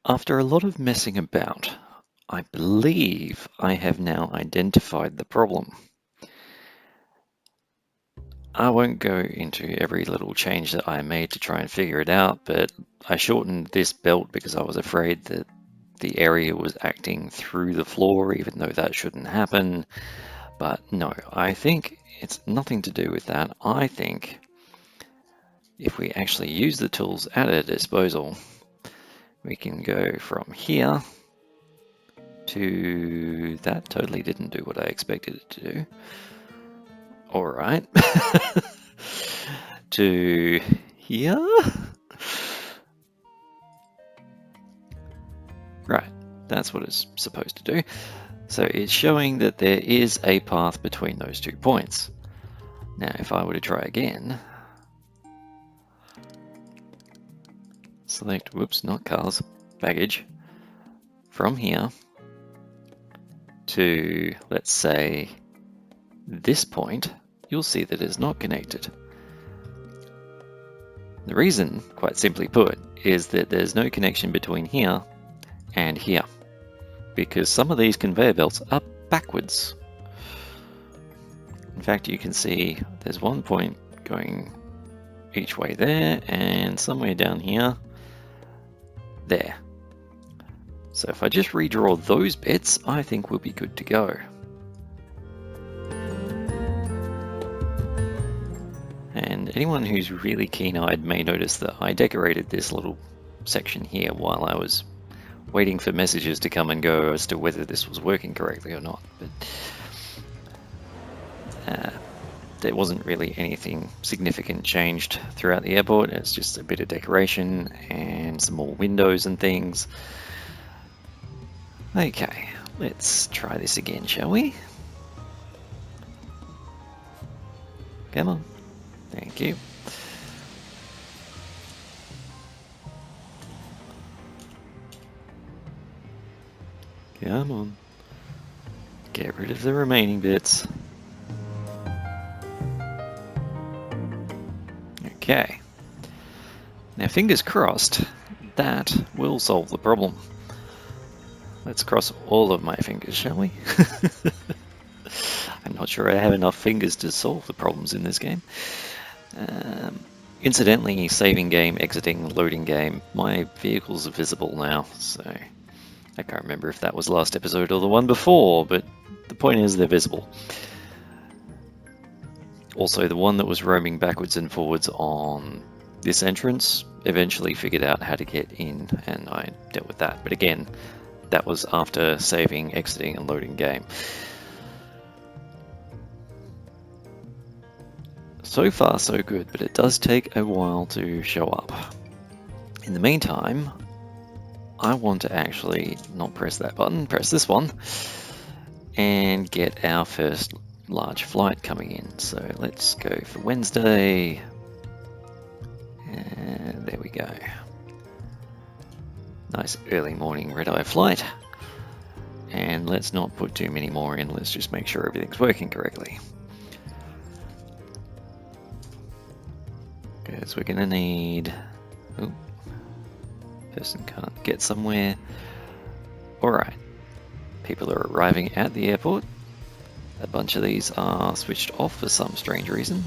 After a lot of messing about, I believe I have now identified the problem. I won't go into every little change that I made to try and figure it out, but I shortened this belt because I was afraid that the area was acting through the floor, even though that shouldn't happen. But no, I think it's nothing to do with that. I think if we actually use the tools at our disposal, we can go from here to that. Totally didn't do what I expected it to do. All right. To here. Right, that's what it's supposed to do. So it's showing that there is a path between those 2 points. Now, if I were to try again, select, whoops, not cars, baggage, from here to, let's say, this point, you'll see that it's not connected. The reason, quite simply put, is that there's no connection between here and here, because some of these conveyor belts are backwards. In fact, you can see there's one point going each way there, and somewhere down here, there. So if I just redraw those bits, I think we'll be good to go. And anyone who's really keen-eyed may notice that I decorated this little section here while I was waiting for messages to come and go as to whether this was working correctly or not. But there wasn't really anything significant changed throughout the airport. It's just a bit of decoration and some more windows and things. Okay, let's try this again, shall we? Come on. Thank you. Come on. Get rid of the remaining bits. Okay. Now, fingers crossed, that will solve the problem. Let's cross all of my fingers, shall we? I'm not sure I have enough fingers to solve the problems in this game. Incidentally, saving game, exiting, loading game, my vehicles are visible now, so I can't remember if that was last episode or the one before, but the point is they're visible. Also, the one that was roaming backwards and forwards on this entrance eventually figured out how to get in, and I dealt with that. But again, that was after saving, exiting, and loading game. So far, so good, but it does take a while to show up. In the meantime, I want to actually not press that button, press this one, and get our first large flight coming in. So let's go for Wednesday, and there we go. Nice early morning red-eye flight, and let's not put too many more in, let's just make sure everything's working correctly. Because we're going to need... Oh, person can't get somewhere. Alright, people are arriving at the airport. A bunch of these are switched off for some strange reason.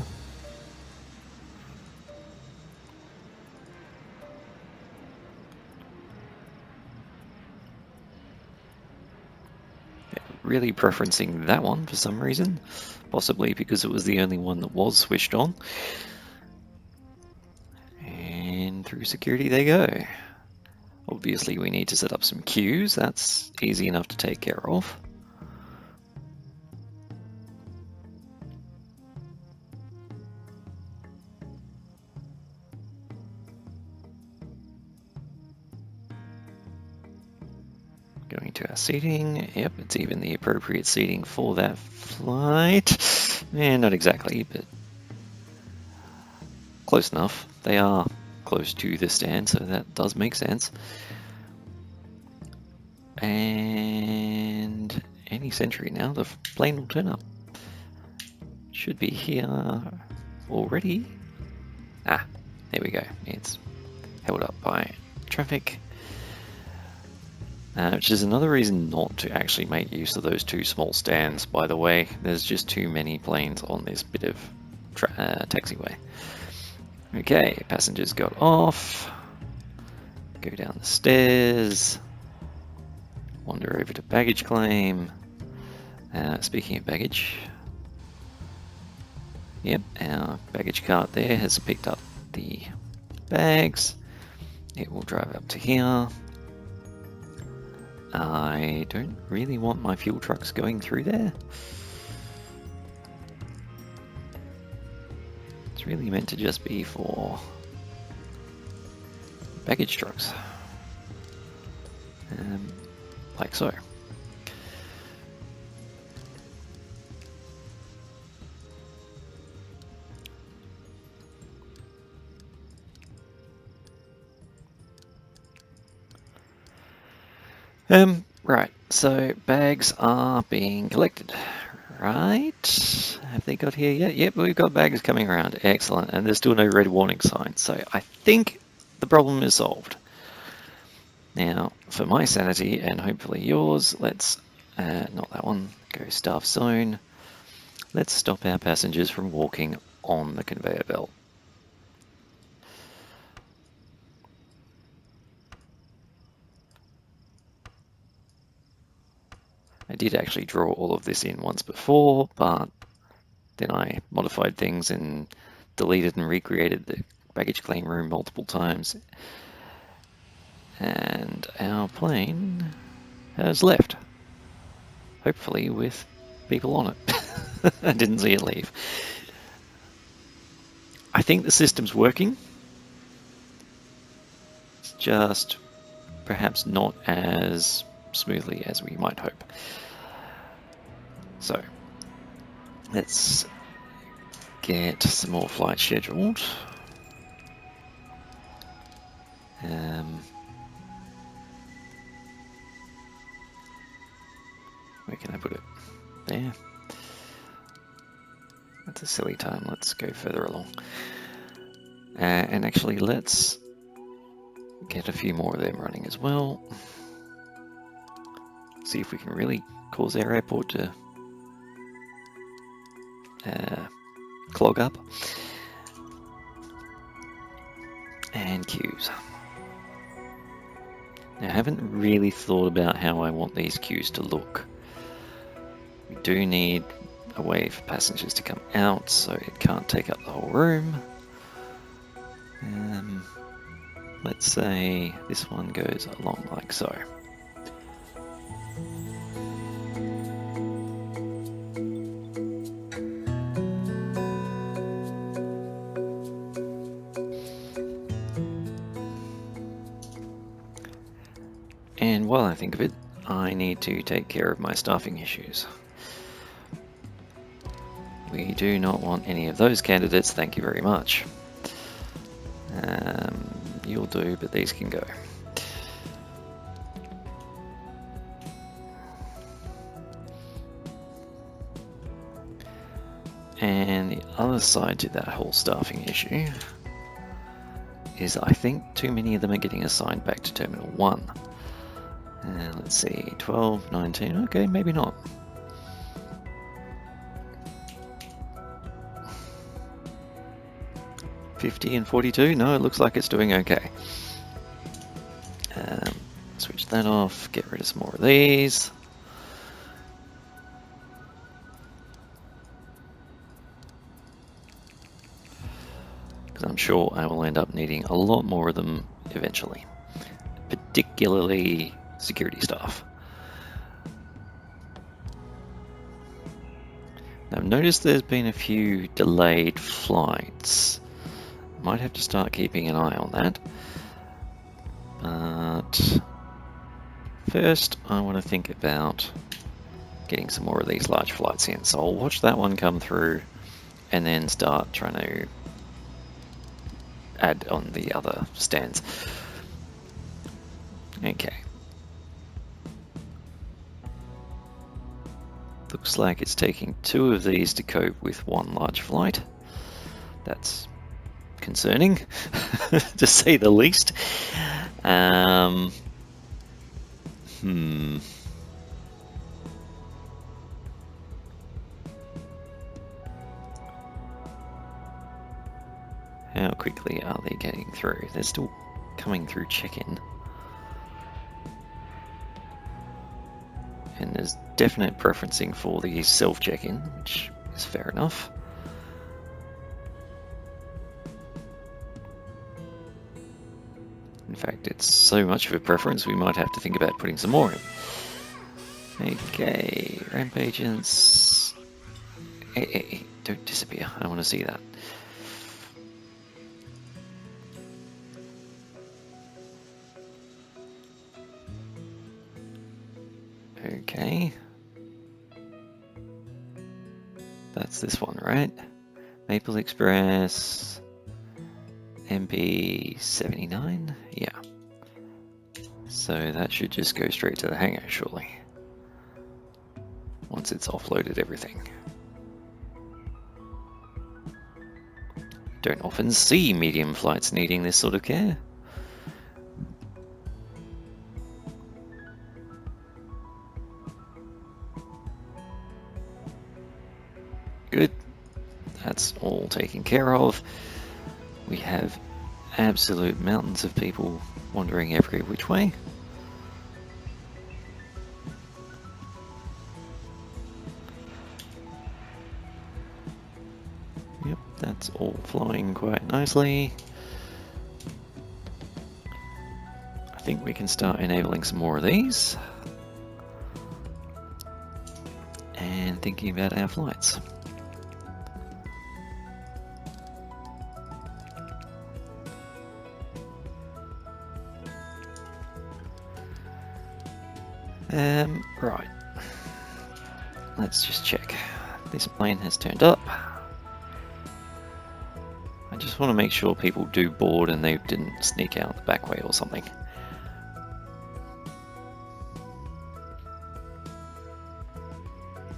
Really preferencing that one for some reason, possibly because it was the only one that was switched on. And through security they go. Obviously we need to set up some queues, that's easy enough to take care of. Going to our seating, yep, it's even the appropriate seating for that flight. Not exactly, but close enough. They are close to the stand, so that does make sense. And any century now, the plane will turn up. Should be here already. Ah, there we go. It's held up by traffic. which is another reason not to actually make use of those two small stands, by the way. There's just too many planes on this bit of taxiway. Okay, passengers got off. Go down the stairs. Wander over to baggage claim. Speaking of baggage, yep, our baggage cart there has picked up the bags. It will drive up to here. I don't really want my fuel trucks going through there. It's really meant to just be for baggage trucks. Like so. Right, so bags are being collected, right? Have they got here yet? Yep, we've got bags coming around. Excellent, and there's still no red warning sign, so I think the problem is solved. Now, for my sanity and hopefully yours, let's, not that one, go staff zone. Let's stop our passengers from walking on the conveyor belt. I did actually draw all of this in once before, but then I modified things and deleted and recreated the baggage claim room multiple times. And our plane has left. Hopefully with people on it. I didn't see it leave. I think the system's working. It's just perhaps not as smoothly as we might hope. So let's get some more flights scheduled. Where can I put it? There. That's a silly time. Let's go further along. And actually, let's get a few more of them running as well. See if we can really cause our airport to clog up. And queues. Now, I haven't really thought about how I want these queues to look. We do need a way for passengers to come out, so it can't take up the whole room. Let's say this one goes along like so. And while I think of it, I need to take care of my staffing issues. We do not want any of those candidates, thank you very much. You'll do, but these can go. And the other side to that whole staffing issue is I think too many of them are getting assigned back to Terminal 1. Let's see, 12, 19, okay, maybe not. $50 and $42, no, it looks like it's doing okay. Switch that off, get rid of some more of these. Because I'm sure I will end up needing a lot more of them eventually, particularly security staff. Now I've noticed there's been a few delayed flights. Might have to start keeping an eye on that. But first I want to think about getting some more of these large flights in. So I'll watch that one come through and then start trying to add on the other stands. Okay. Looks like it's taking 2 of these to cope with 1 large flight. That's concerning, to say the least. How quickly are they getting through? They're still coming through check-in. And there's definite preferencing for the self-check-in, which is fair enough. In fact, it's so much of a preference we might have to think about putting some more in. Okay, ramp agents. Hey, don't disappear. I want to see that. Okay. That's this one, right? Maple Express. MP79? Yeah. So that should just go straight to the hangar, surely. Once it's offloaded everything. Don't often see medium flights needing this sort of care. Good. That's all taken care of. We have absolute mountains of people wandering every which way. Yep, that's all flowing quite nicely. I think we can start enabling some more of these. And thinking about our flights. Right. Let's just check. This plane has turned up. I just want to make sure people do board and they didn't sneak out the back way or something.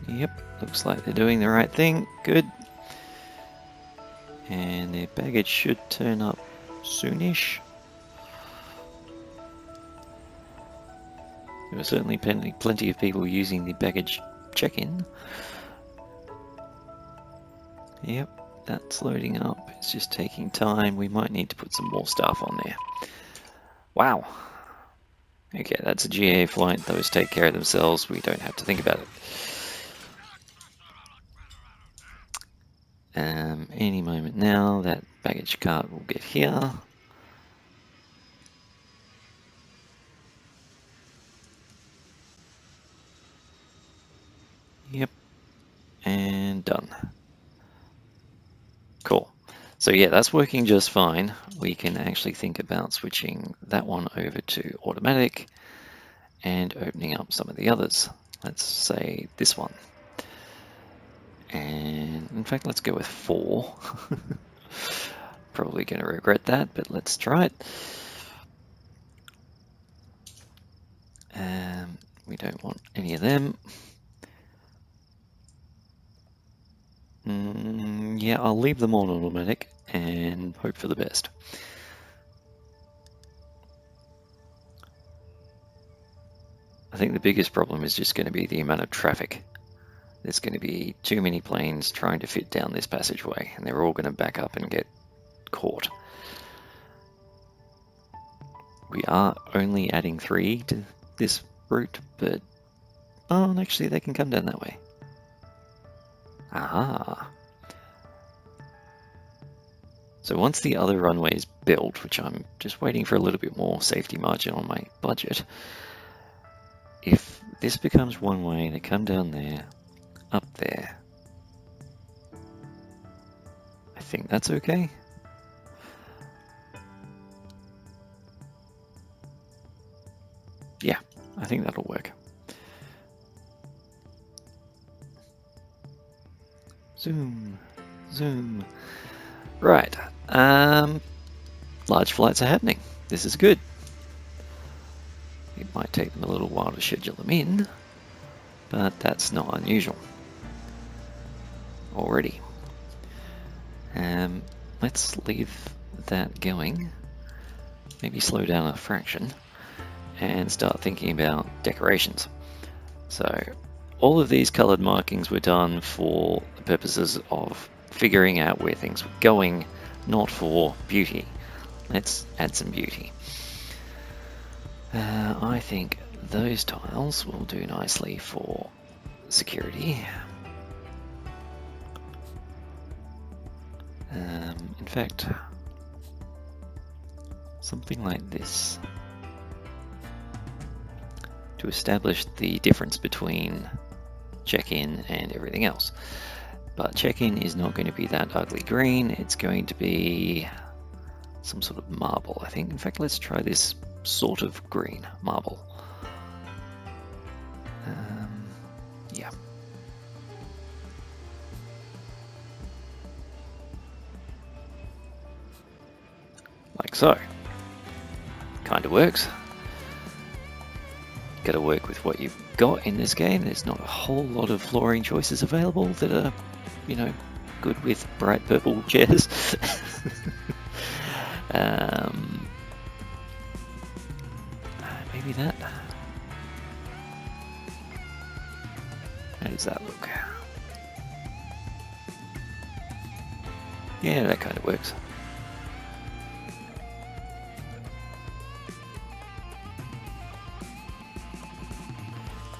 Yep, looks like they're doing the right thing. Good. And their baggage should turn up soonish. There were certainly plenty of people using the baggage check-in. Yep, that's loading up. It's just taking time. We might need to put some more stuff on there. Wow. Okay, that's a GA flight. Those take care of themselves. We don't have to think about it. Any moment now, that baggage cart will get here. Yep, and done. Cool. So yeah, that's working just fine. We can actually think about switching that one over to automatic and opening up some of the others. Let's say this one. And in fact, let's go with 4. Probably going to regret that, but let's try it. We don't want any of them. Yeah, I'll leave them on automatic and hope for the best. I think the biggest problem is just going to be the amount of traffic. There's going to be too many planes trying to fit down this passageway, and they're all going to back up and get caught. We are only adding 3 to this route, but oh, and actually they can come down that way. Aha. So once the other runway is built, which I'm just waiting for a little bit more safety margin on my budget, if this becomes one way, they come down there, up there. I think that's okay. Yeah, I think that'll work. Zoom, zoom. Right, large flights are happening. This is good. It might take them a little while to schedule them in, but that's not unusual. Already. Let's leave that going. Maybe slow down a fraction. and start thinking about decorations. So all of these colored markings were done for the purposes of figuring out where things were going, not for beauty. Let's add some beauty. I think those tiles will do nicely for security. In fact, something like this to establish the difference between check-in and everything else. But check-in is not going to be that ugly green, it's going to be some sort of marble, I think. In fact, let's try this sort of green marble. Yeah. Like so. Kind of works. Got to work with what you've got in this game. There's not a whole lot of flooring choices available that are, you know, good with bright purple chairs. Maybe that. How does that look? Yeah, that kind of works.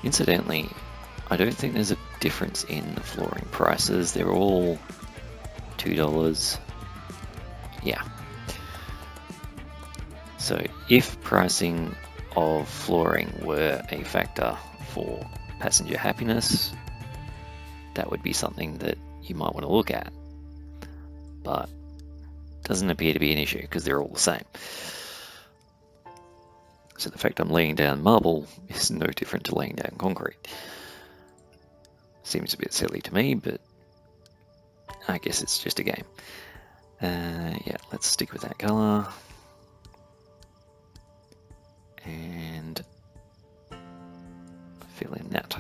Incidentally, I don't think there's a difference in the flooring prices. They're all $2. Yeah. So if pricing of flooring were a factor for passenger happiness, that would be something that you might want to look at. But it doesn't appear to be an issue because they're all the same. So the fact I'm laying down marble is no different to laying down concrete. Seems a bit silly to me, but I guess it's just a game. Yeah, let's stick with that color. And fill in that.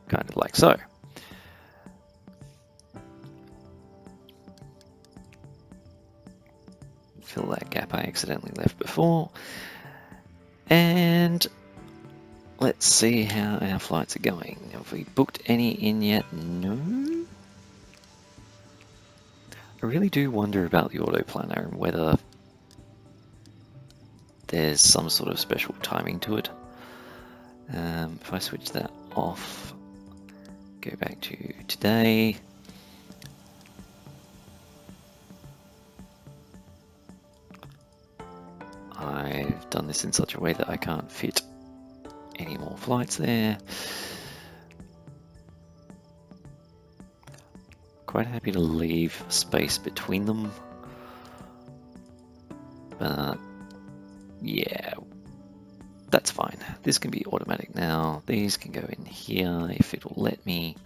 Kind of like so. Fill that gap I accidentally left before. And let's see how our flights are going. Have we booked any in yet? No. I really do wonder about the auto planner and whether there's some sort of special timing to it. If I switch that off, go back to today. I've done this in such a way that I can't fit any more flights there. Quite happy to leave space between them. But yeah, that's fine. This can be automatic now. These can go in here if it will let me.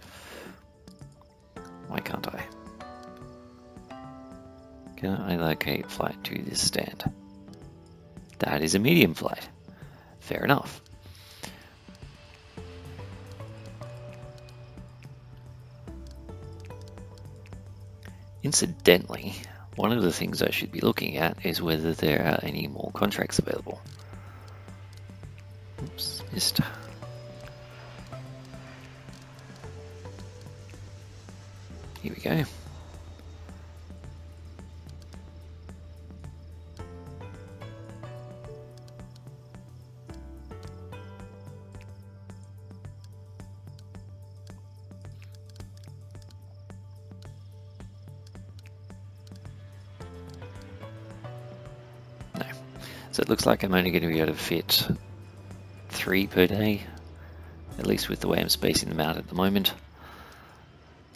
Why can't I? Can I locate flight to this stand? That is a medium flight. Fair enough. Incidentally, one of the things I should be looking at is whether there are any more contracts available. Oops, missed. Here we go. No. So it looks like I'm only going to be able to fit 3 per day, at least with the way I'm spacing them out at the moment.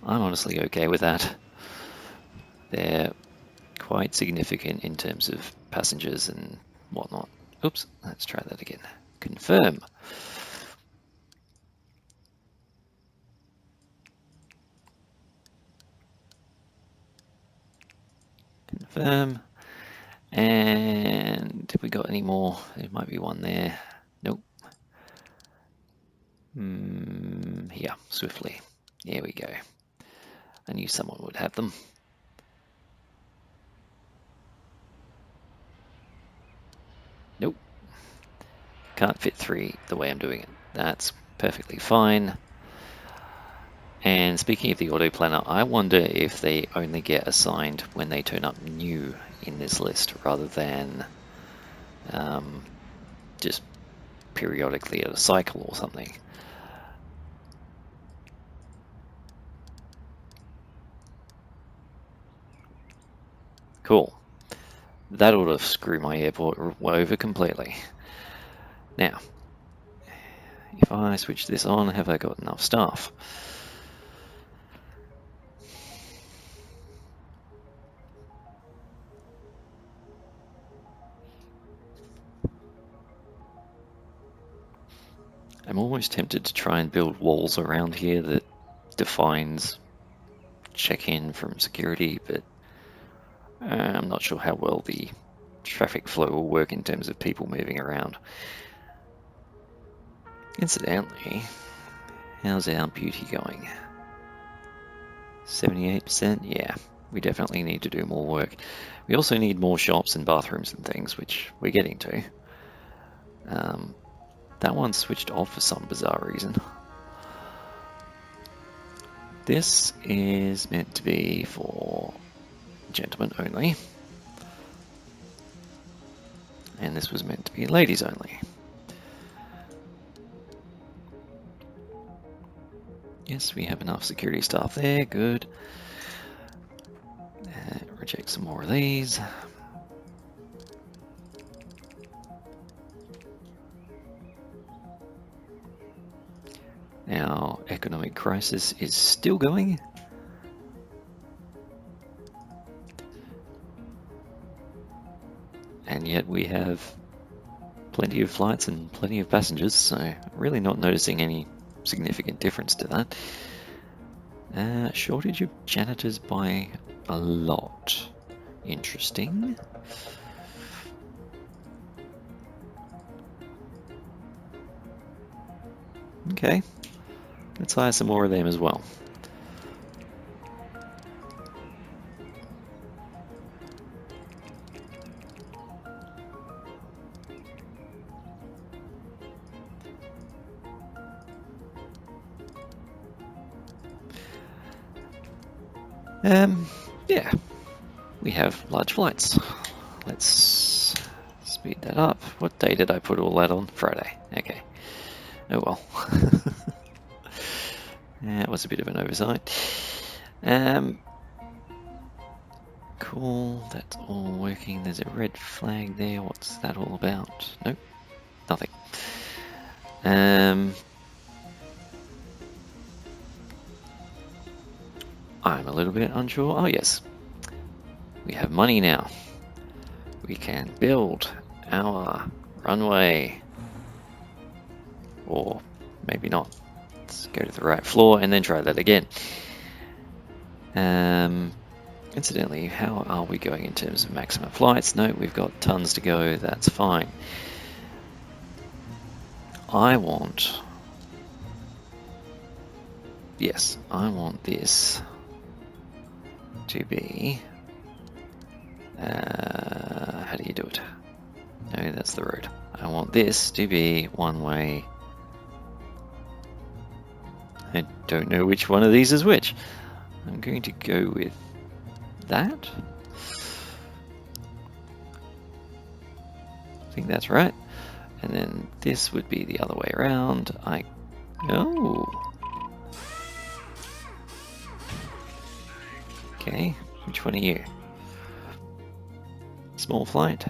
I'm honestly okay with that. They're quite significant in terms of passengers and whatnot. Oops, let's try that again. Confirm. Confirm. And have we got any more? There might be one there. Nope. Here, swiftly. There we go. I knew someone would have them. Nope. Can't fit 3 the way I'm doing it. That's perfectly fine. And speaking of the auto planner, I wonder if they only get assigned when they turn up new in this list rather than just periodically at a cycle or something. Cool. That ought to screw my airport over completely. Now, if I switch this on, have I got enough staff? I'm almost tempted to try and build walls around here that defines check-in from security, but I'm not sure how well the traffic flow will work in terms of people moving around. Incidentally, how's our beauty going? 78%? Yeah, we definitely need to do more work. We also need more shops and bathrooms and things, which we're getting to. That one switched off for some bizarre reason. This is meant to be for gentlemen only. And this was meant to be ladies only. Yes, we have enough security staff there, good. Reject some more of these. Our economic crisis is still going. And yet we have plenty of flights and plenty of passengers, so really not noticing any significant difference to that. Shortage of janitors by a lot. Interesting. Okay, let's hire some more of them as well. Yeah, we have large flights. Let's speed that up. What day did I put all that on? Friday. Okay. Oh well. It was a bit of an oversight. Cool, that's all working. There's a red flag there. What's that all about? Nope, nothing. I'm a little bit unsure. Oh yes, we have money now. We can build our runway. Or maybe not. Let's go to the right floor and then try that again. Incidentally, how are we going in terms of maximum flights? No, we've got tons to go. That's fine. I want this to be, how do you do it? No, that's the road. I want this to be one way. I don't know which one of these is which. I'm going to go with that. I think that's right. And then this would be the other way around. Okay, which one are you? Small flight.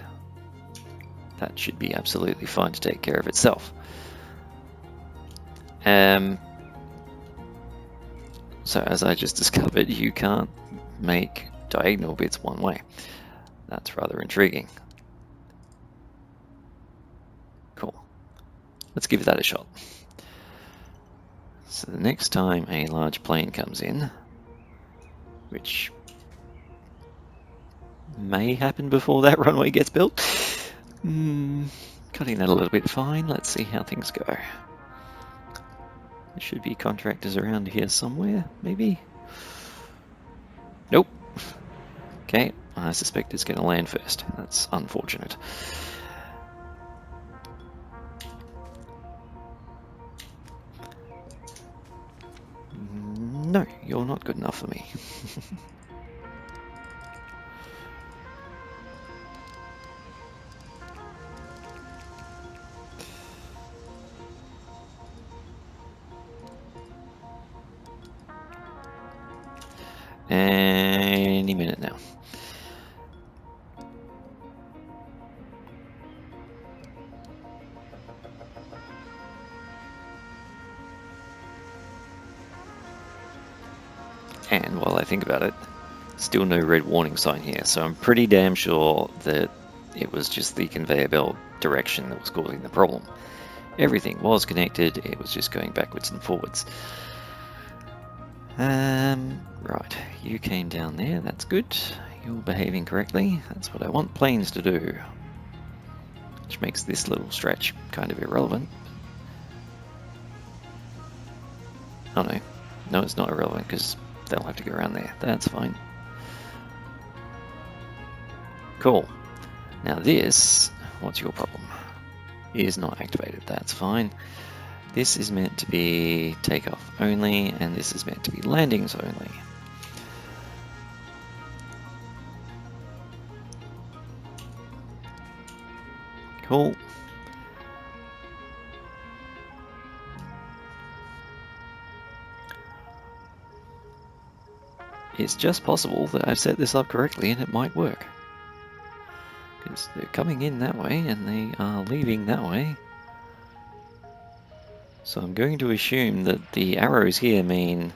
That should be absolutely fine to take care of itself. So as I just discovered, you can't make diagonal bits one way. That's rather intriguing. Cool. Let's give that a shot. So the next time a large plane comes in, which may happen before that runway gets built, cutting that a little bit fine. Let's see how things go. There should be contractors around here somewhere, maybe. Okay, I suspect it's going to land first. That's unfortunate. No, you're not good enough for me. Any minute now. And while I think about it, still no red warning sign here, so I'm pretty damn sure that it was just the conveyor belt direction that was causing the problem. Everything was connected, it was just going backwards and forwards. Right, you came down there, that's good. You're behaving correctly, that's what I want planes to do. Which makes this little stretch kind of irrelevant. Oh no, no it's not irrelevant because they'll have to go around there, that's fine. Cool. Now this, what's your problem? Is not activated, that's fine. This is meant to be takeoff only, and this is meant to be landings only. Cool. It's just possible that I've set this up correctly and it might work. Because they're coming in that way and they are leaving that way. So I'm going to assume that the arrows here mean...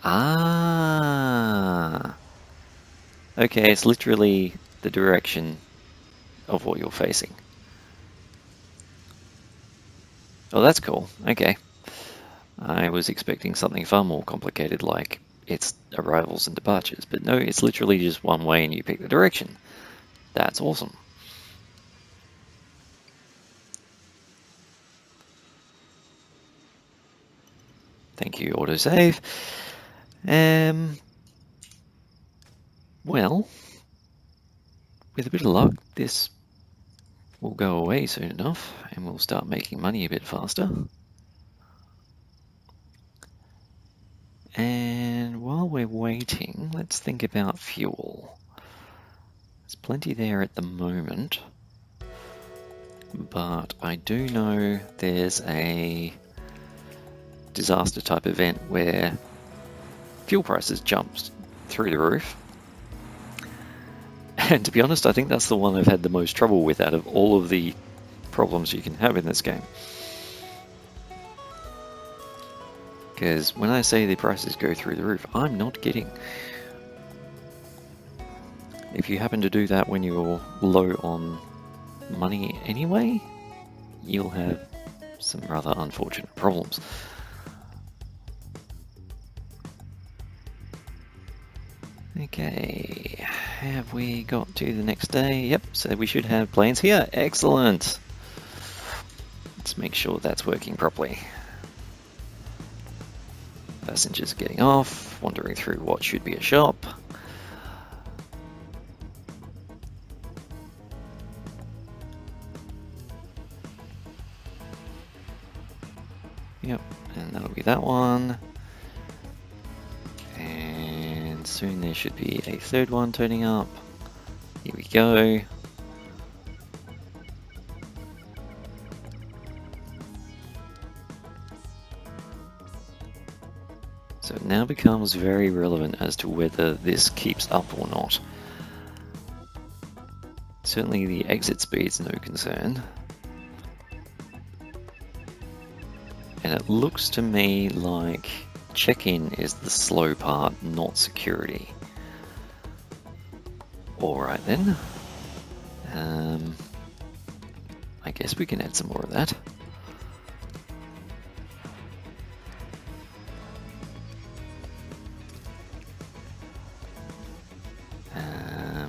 Ah! Okay, it's literally the direction of what you're facing. Oh, that's cool. Okay. I was expecting something far more complicated like it's arrivals and departures, but no, it's literally just one way and you pick the direction. That's awesome. Thank you, autosave. Well, with a bit of luck, this will go away soon enough and we'll start making money a bit faster. And while we're waiting, let's think about fuel. There's plenty there at the moment, but I do know there's a disaster type event where fuel prices jumped through the roof. And to be honest, I think that's the one I've had the most trouble with out of all of the problems you can have in this game. Because when I say the prices go through the roof, I'm not kidding. If you happen to do that when you're low on money anyway, you'll have some rather unfortunate problems. Okay, have we got to the next day? Yep, so we should have planes here. Excellent! Let's make sure that's working properly. Passengers getting off, wandering through what should be a shop. Yep, and that'll be that one. And soon there should be a third one turning up. Here we go. So it now becomes very relevant as to whether this keeps up or not. Certainly the exit speed's no concern. And it looks to me like check-in is the slow part, not security. Alright then. I guess we can add some more of that. I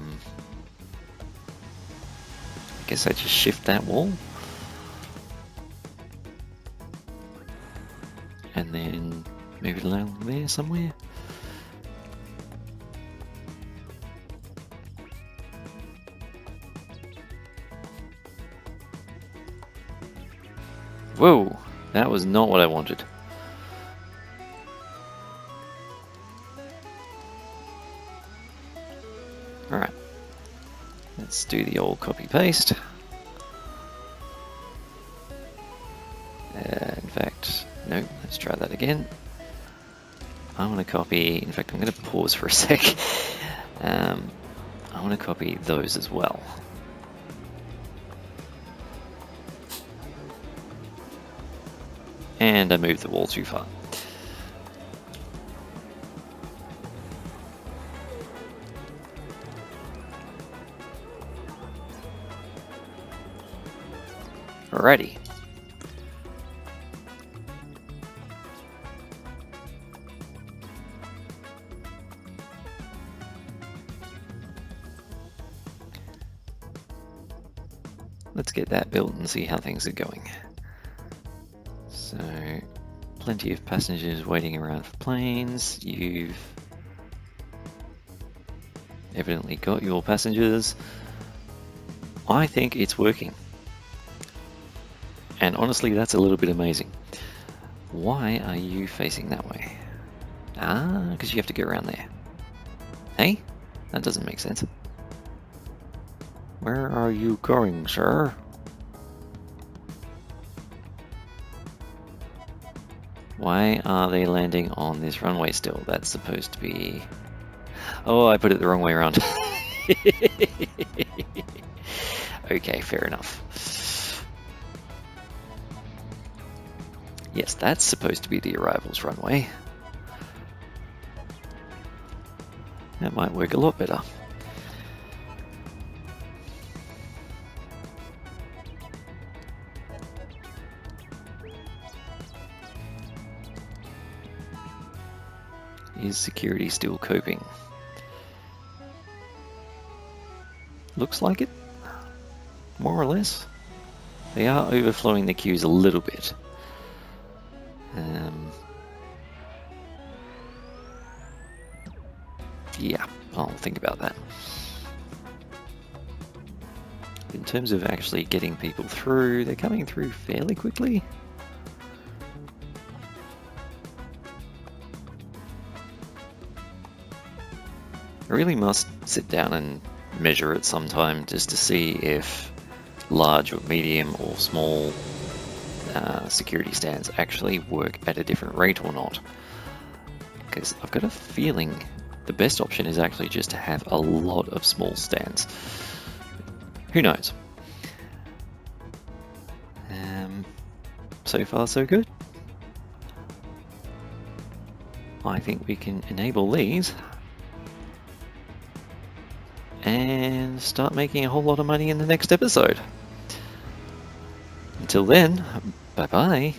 guess I just shift that wall. And then move it along there somewhere. Whoa, that was not what I wanted. Alright, let's do the old copy paste. In fact, no, let's try that again. I want to copy, in fact, I'm going to pause for a sec. I want to copy those as well. And I moved the wall too far. Alrighty. Let's get that built and see how things are going. So, plenty of passengers waiting around for planes. You've evidently got your passengers. I think it's working. And honestly, that's a little bit amazing. Why are you facing that way? Ah, because you have to go around there. Hey? That doesn't make sense. Where are you going, sir? Why are they landing on this runway still? That's supposed to be... Oh, I put it the wrong way around. Okay, fair enough. Yes, that's supposed to be the arrivals runway. That might work a lot better. Is security still coping? Looks like it, more or less. They are overflowing the queues a little bit. Yeah, I'll think about that. In terms of actually getting people through, they're coming through fairly quickly. I really must sit down and measure it sometime just to see if large or medium or small security stands actually work at a different rate or not. Because I've got a feeling the best option is actually just to have a lot of small stands. Who knows? So far so good. I think we can enable these and start making a whole lot of money in the next episode. Until then, bye-bye.